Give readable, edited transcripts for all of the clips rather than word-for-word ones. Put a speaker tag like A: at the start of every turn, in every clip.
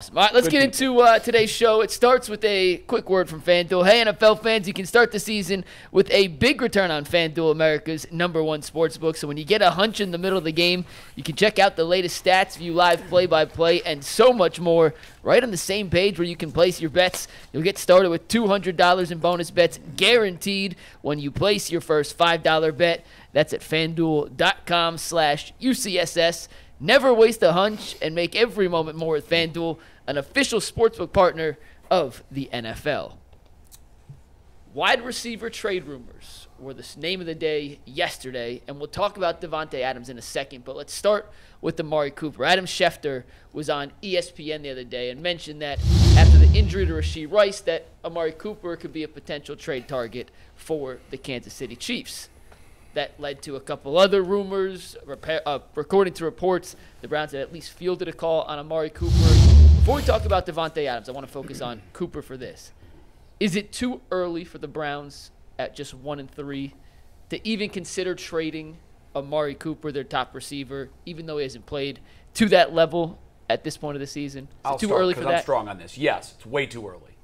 A: All right, let's get into today's show. It starts with a quick word from FanDuel. Hey, NFL fans, you can start the season with a big return on FanDuel, America's #1 sportsbook. So when you get a hunch in the middle of the game, you can check out the latest stats, view live play-by-play, and so much more right on the same page where you can place your bets. You'll get started with $200 in bonus bets guaranteed when you place your first $5 bet. That's at FanDuel.com/UCSS. Never waste a hunch and make every moment more with FanDuel, an official sportsbook partner of the NFL. Wide receiver trade rumors were the name of the day yesterday, and we'll talk about Davante Adams in a second, but let's start with Amari Cooper. Adam Schefter was on ESPN the other day and mentioned that after the injury to Rashee Rice, that Amari Cooper could be a potential trade target for the Kansas City Chiefs. That led to a couple other rumors. According to reports, the Browns had at least fielded a call on Amari Cooper. Before we talk about Davante Adams, I want to focus on Cooper for this. Is it too early for the Browns at just 1-3 to even consider trading Amari Cooper, their top receiver, even though he hasn't played to that level at this point of the season? Is it too early for that?
B: I'm strong on this. Yes, it's way too early.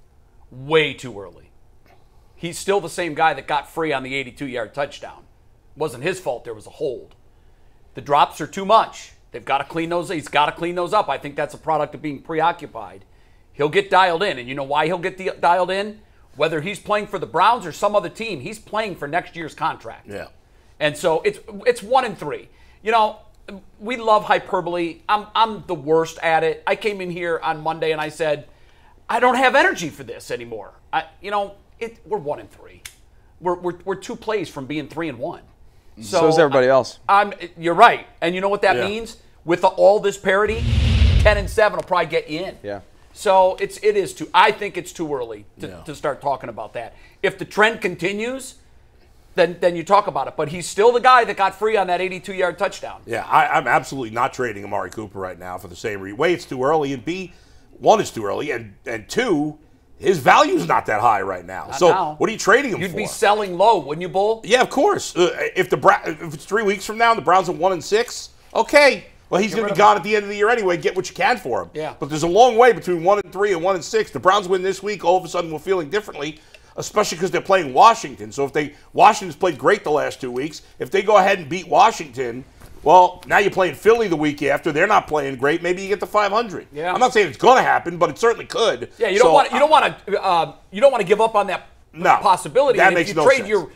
B: Way too early. He's still the same guy that got free on the 82-yard touchdown. It wasn't his fault there was a hold. The drops are too much. They've got to clean those. He's got to clean those up. I think that's a product of being preoccupied. He'll get dialed in, and you know why he'll get dialed in? Whether he's playing for the Browns or some other team, he's playing for next year's contract.
C: Yeah.
B: And so it's 1-3. You know, we love hyperbole. I'm the worst at it. I came in here on Monday and I said, I don't have energy for this anymore. We're 1-3. We're 2 plays from being 3-1.
D: So is everybody else.
B: You're right. And you know what that means? With all this parity, 10-7 will probably get you in.
D: Yeah.
B: So I think it's too early to start talking about that. If the trend continues, then you talk about it. But he's still the guy that got free on that 82-yard touchdown.
C: Yeah, I'm absolutely not trading Amari Cooper right now for the same reason. A, it's too early, and B, 1, it's too early, and 2, his value's not that high right now. What are you trading him for?
B: You'd be selling low, wouldn't you, Bull?
C: Yeah, of course. If it's 3 weeks from now and the Browns are 1-6, okay. Well, he's going to be gone at the end of the year anyway. Get what you can for him.
B: Yeah.
C: But there's a long way between 1-3 and 1-6. The Browns win this week. All of a sudden, we're feeling differently, especially because they're playing Washington. So Washington's played great the last 2 weeks. If they go ahead and beat Washington, well, now you're playing Philly the week after. They're not playing great. Maybe you get to 500.
B: Yeah.
C: I'm not saying it's going to happen, but it certainly could.
B: Yeah, you don't want to give up on that possibility.
C: That
B: and
C: makes
B: if you
C: no
B: trade
C: sense.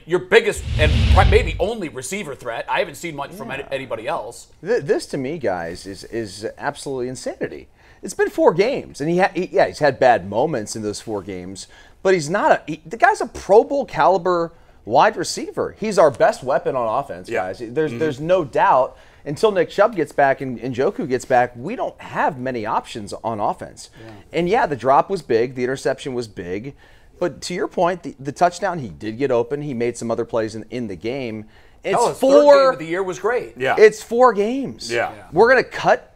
B: your biggest and maybe only receiver threat. I haven't seen much from anybody else.
D: This to me, guys, is absolutely insanity. It's been 4 games, and he's had bad moments in those 4 games, but the guy's a Pro Bowl caliber wide receiver. He's our best weapon on offense, guys. There's no doubt. Until Nick Chubb gets back and Njoku gets back, we don't have many options on offense. Yeah. And the drop was big, the interception was big, but to your point, the touchdown, he did get open. He made some other plays in the game.
B: His third game of the year was great.
C: Yeah.
D: It's 4 games.
C: Yeah.
D: We're gonna cut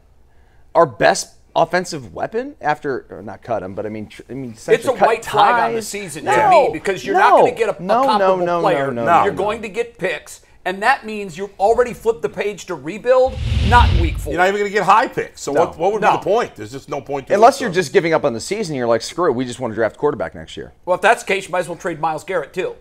D: our best offensive weapon or not cut him, but I mean,
B: it's a white flag on the season to me because you're not going to get a comparable player. You're going to get picks, and that means you've already flipped the page to rebuild, not in week 4.
C: You're not even going to get high picks. So what would be the point? There's just no point to
D: unless you're just giving up on the season. You're like, screw it, we just want to draft quarterback next year.
B: Well, if that's the case, you might as well trade Myles Garrett too.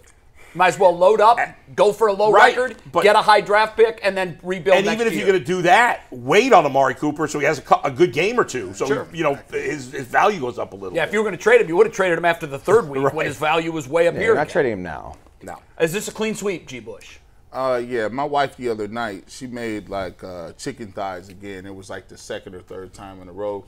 B: Might as well load up, go for a low record, get a high draft pick, and then rebuild next year.
C: And even if you're going to do that, wait on Amari Cooper so he has a good game or 2. So, his value goes up a little bit.
B: If you were going to trade him, you would have traded him after the 3rd week when his value was way up here.
D: You're not trading him now.
C: No.
B: Is this a clean sweep, G. Bush?
E: Yeah, my wife the other night, she made like chicken thighs again. It was like the 2nd or 3rd time in a row.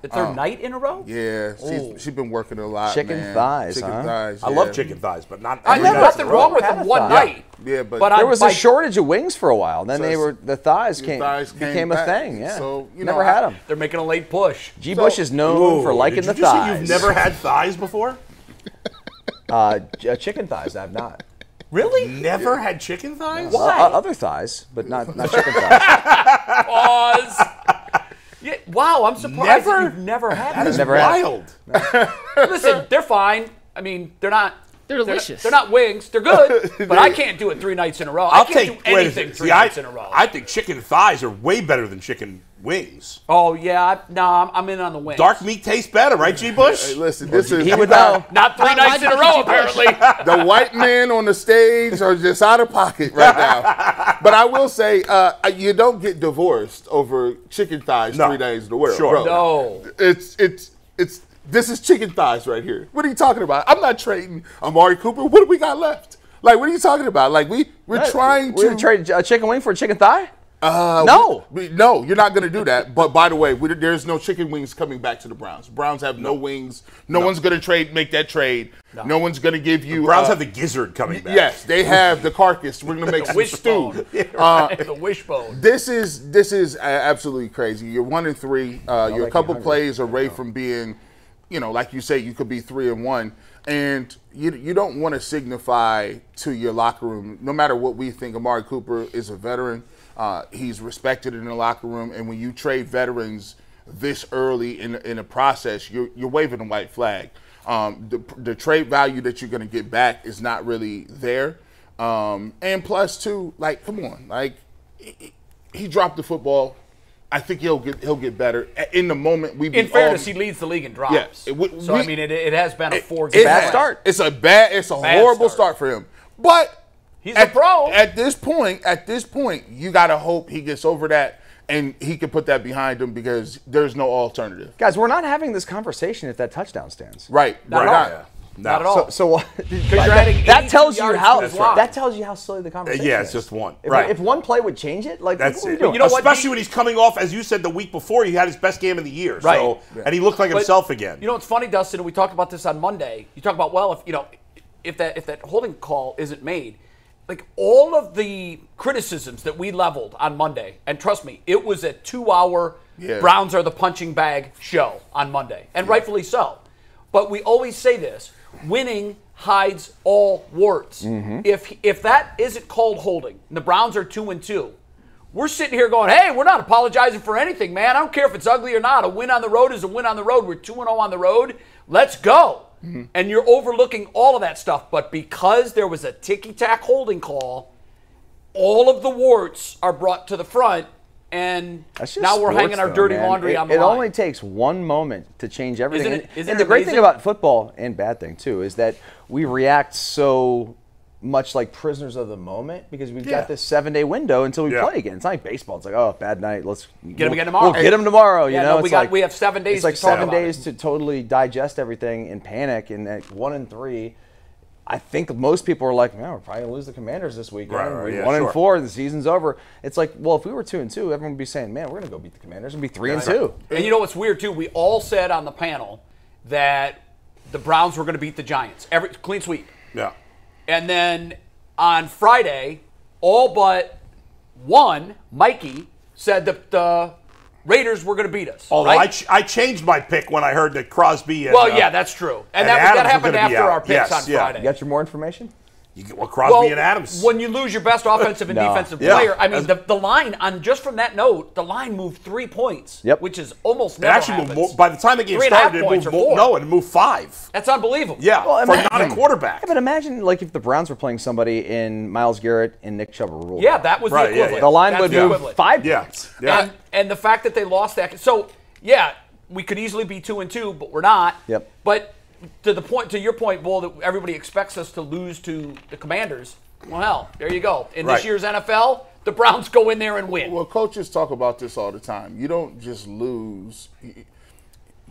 B: The 3rd night in a row?
E: Yeah, she's been working a lot.
D: Chicken thighs,
E: chicken thighs.
C: I love chicken thighs, but not.
B: There's nothing wrong with them one night.
E: Yeah, but
D: there was a shortage of wings for a while. Then the thighs became a thing. Yeah,
E: so
D: never had them.
B: They're making a late push.
D: G. Bush is known for liking the thighs.
C: Say you've never had thighs before?
D: Chicken thighs, I've not.
C: Really? Never had chicken thighs?
D: Why? Other thighs, but not chicken thighs.
B: Pause. Yeah, wow, I'm surprised that you've never had them.
C: That is wild.
B: Listen, they're fine. I mean, they're not.
A: They're delicious.
B: They're not wings. They're good, but I can't do it 3 nights in a row. I can't do anything 3 nights in a row.
C: I think chicken thighs are way better than chicken Wings.
B: Oh yeah, I'm in on the wings.
C: Dark meat tastes better, right, G. Bush?
E: Hey, listen, this is
D: He would know.
B: Not 3 nights in a row, apparently.
E: the white men on the stage are just out of pocket right now. But I will say, you don't get divorced over chicken thighs 3 days in a row.
C: Sure.
E: Bro.
B: No.
E: This is chicken thighs right here. What are you talking about? I'm not trading Amari Cooper. What do we got left? Like, what are you talking about? Like, we're trying to
D: trade a chicken wing for a chicken thigh.
E: No, you're not going to do that. But by the way, there's no chicken wings coming back to the Browns. Browns have no wings. No one's going to make that trade. No one's going to give you.
C: The Browns have the gizzard coming back.
E: Yes, they have the carcass. We're going to make some stew.
B: The wishbone.
E: This is absolutely crazy. You're 1-3. You're a couple plays away from being, like you say, you could be 3-1. And you don't want to signify to your locker room, no matter what we think. Amari Cooper is a veteran. He's respected in the locker room, and when you trade veterans this early in the process, you're waving a white flag. The trade value that you're going to get back is not really there. And plus, too, like, come on, like he dropped the football. I think he'll get better. In the moment, in
B: fairness, he leads the league in drops.
E: Yeah,
B: I mean, it has been a 4-game
E: bad start. It's a horrible start for him. But
B: he's a pro.
E: At this point, you got to hope he gets over that and he can put that behind him because there's no alternative.
D: Guys, we're not having this conversation if that touchdown stands.
E: Right.
B: Not at all. Not at all.
D: So
B: that
D: tells you how silly the conversation is.
C: Yeah, it's just one.
D: If one play would change it, like
C: that's it.
D: Doing?
C: Especially when he's coming off, as you said the week before, he had his best game of the year.
B: Right.
C: So, and he looked like himself again.
B: You know what's funny, Dustin? And we talked about this on Monday. You talk about if that holding call isn't made, like all of the criticisms that we leveled on Monday, and trust me, it was a 2-hour Browns are the punching bag show on Monday, and rightfully so. But we always say this. Winning hides all warts. Mm-hmm. If that isn't called holding, and the Browns are 2-2, we're sitting here going, hey, we're not apologizing for anything, man. I don't care if it's ugly or not. A win on the road is a win on the road. We're 2-0 on the road. Let's go. Mm-hmm. And you're overlooking all of that stuff. But because there was a ticky-tack holding call, all of the warts are brought to the front. And now we're hanging our dirty laundry on the line.
D: It only takes one moment to change everything. And the great thing about football, and bad thing too, is that we react so much like prisoners of the moment because we've got this 7-day window until we play again. It's not like baseball. It's like, oh, bad night. Let's
B: get him again tomorrow.
D: We'll get him tomorrow.
B: We have 7 days.
D: It's like 7 days to totally digest everything and panic. And at 1-3. I think most people are like, man, we're probably going to lose the Commanders this weekend.
C: Right,
D: we're 1-4, the season's over. It's like, well, if we were 2-2, everyone would be saying, man, we're going to go beat the Commanders and be 3-2.
B: And you know what's weird, too? We all said on the panel that the Browns were going to beat the Giants. Clean sweep.
C: Yeah.
B: And then on Friday, all but one, Mikey, said that the Raiders were going to beat us.
C: Although
B: right?
C: I changed my pick when I heard that Crosby and
B: that's true. And that happened after our picks on Friday.
D: You got your more information?
C: You get Crosby and Adams.
B: When you lose your best offensive and defensive player, I mean, the line, just from that note, the line moved 3 points, which is almost never happens.
C: Moved more, by the time the game started, it moved 5.
B: That's unbelievable.
C: Yeah, for not a quarterback.
D: Yeah, but imagine like if the Browns were playing somebody in Myles Garrett and Nick Chubb ruled.
B: Yeah, that was the equivalent.
D: The line would move 5 points.
C: Yeah.
B: And the fact that they lost that. So, yeah, we could easily be 2-2, but we're not.
D: Yep.
B: But to your point, Bull, that everybody expects us to lose to the Commanders. Well, hell, there you go. In this year's NFL, the Browns go in there and win.
E: Well, coaches talk about this all the time. You don't just lose.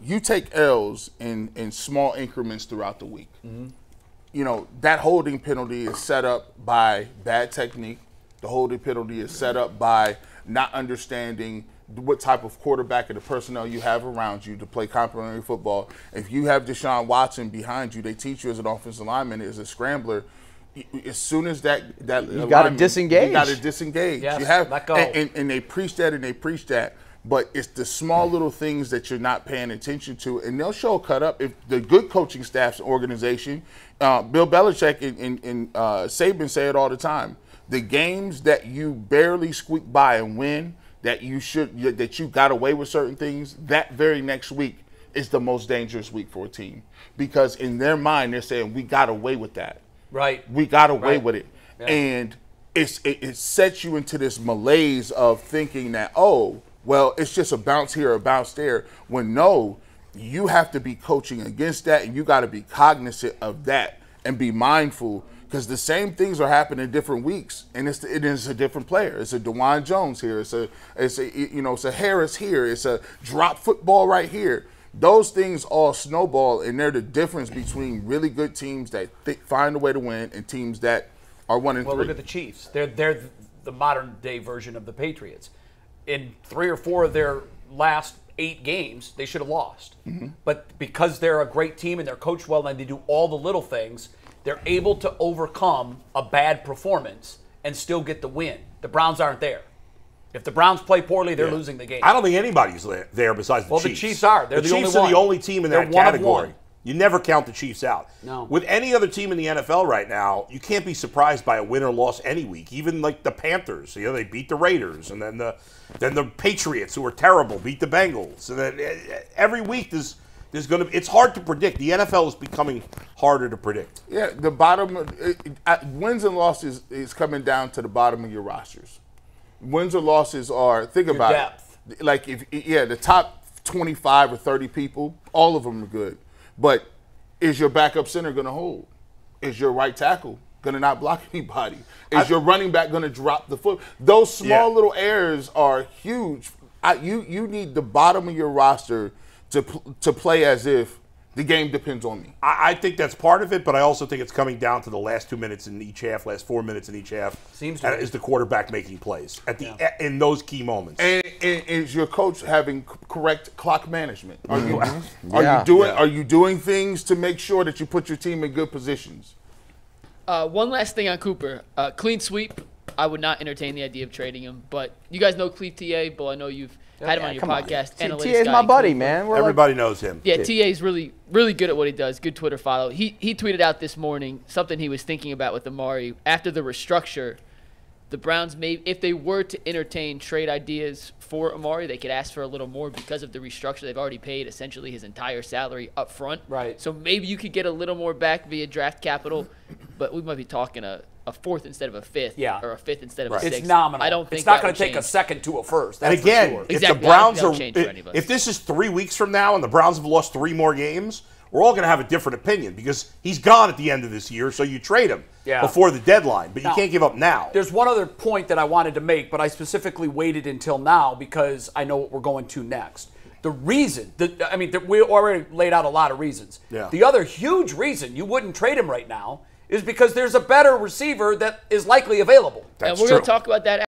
E: You take L's in small increments throughout the week. Mm-hmm. That holding penalty is set up by bad technique. The holding penalty is set up by not understanding what type of quarterback and the personnel you have around you to play complementary football. If you have Deshaun Watson behind you, they teach you as an offensive lineman, as a scrambler, as soon as that
D: you got to disengage.
E: You got to disengage.
B: Yes,
E: you have,
B: let go.
E: And they preach that, but it's the small little things that you're not paying attention to, and they'll show a cut up. If the good coaching staff's organization, Bill Belichick and Saban say it all the time, the games that you barely squeak by and win, that you got away with certain things, that very next week is the most dangerous week for a team. Because in their mind, they're saying, we got away with that.
B: Right.
E: We got away with it.
B: Yeah.
E: And it sets you into this malaise of thinking that, oh, well, it's just a bounce here, a bounce there. When no, you have to be coaching against that, and you got to be cognizant of that and be mindful, because the same things are happening in different weeks, and it is a different player. It's a DeJuan Jones here. It's a Harris here. It's a drop football right here. Those things all snowball, and they're the difference between really good teams that find a way to win and teams that are 1-3.
B: Well, look at the Chiefs. They're the modern day version of the Patriots. In 3 or 4 of their last 8 games, they should have lost. But because they're a great team and they're coached well and they do all the little things, they're able to overcome a bad performance and still get the win. The Browns aren't there. If the Browns play poorly, they're losing the game.
C: I don't think anybody's there besides the Chiefs.
B: Well, the Chiefs are. They're the only one.
C: Chiefs are the only team in that category.
B: One.
C: You never count the Chiefs out.
B: No.
C: With any other team in the NFL right now, you can't be surprised by a win or loss any week. Even like the Panthers, they beat the Raiders, and then the Patriots, who are terrible, beat the Bengals, and then every week there's going to. It's hard to predict. The NFL is becoming harder to predict.
E: Yeah, the bottom wins and losses is coming down to the bottom of your rosters. Wins or losses are, think about
B: depth.
E: It. Like the top 25 or 30 people, all of them are good. But is your backup center going to hold? Is your right tackle going to not block anybody? Is your running back going to drop the foot? Those small little errors are huge. You need the bottom of your roster to play as if the game depends on me.
C: I think that's part of it, but I also think it's coming down to the last 2 minutes in each half, last 4 minutes in each half.
B: Seems to
C: is the quarterback making plays in those key moments.
E: And is your coach having correct clock management? Are you doing things to make sure that you put your team in good positions?
A: One last thing on Cooper. Clean sweep. I would not entertain the idea of trading him, but you guys know Cleve TA. Well, I know you've had him on your podcast.
D: TA is my buddy, man.
C: Everybody knows him.
A: Yeah, TA is really, really good at what he does. Good Twitter follow. He tweeted out this morning something he was thinking about with Amari. After the restructure, the Browns, if they were to entertain trade ideas for Amari, they could ask for a little more because of the restructure. They've already paid essentially his entire salary up front.
B: Right.
A: So maybe you could get a little more back via draft capital, but we might be talking a 4th instead of a 5th, or a 5th instead of a 6th.
B: It's nominal.
A: I don't think
B: it's not
A: going
B: to take a second to a first.
C: And
B: That's
C: again,
B: for sure.
C: if
A: Exactly.
C: the Browns
A: if
C: this is 3 weeks from now and the Browns have lost 3 more games, we're all going to have a different opinion because he's gone at the end of this year, so you trade him before the deadline, but you can't give up now.
B: There's one other point that I wanted to make, but I specifically waited until now because I know what we're going to next. The reason, we already laid out a lot of reasons.
C: Yeah.
B: The other huge reason you wouldn't trade him right now is because there's a better receiver that is likely available.
A: And we're going to talk about that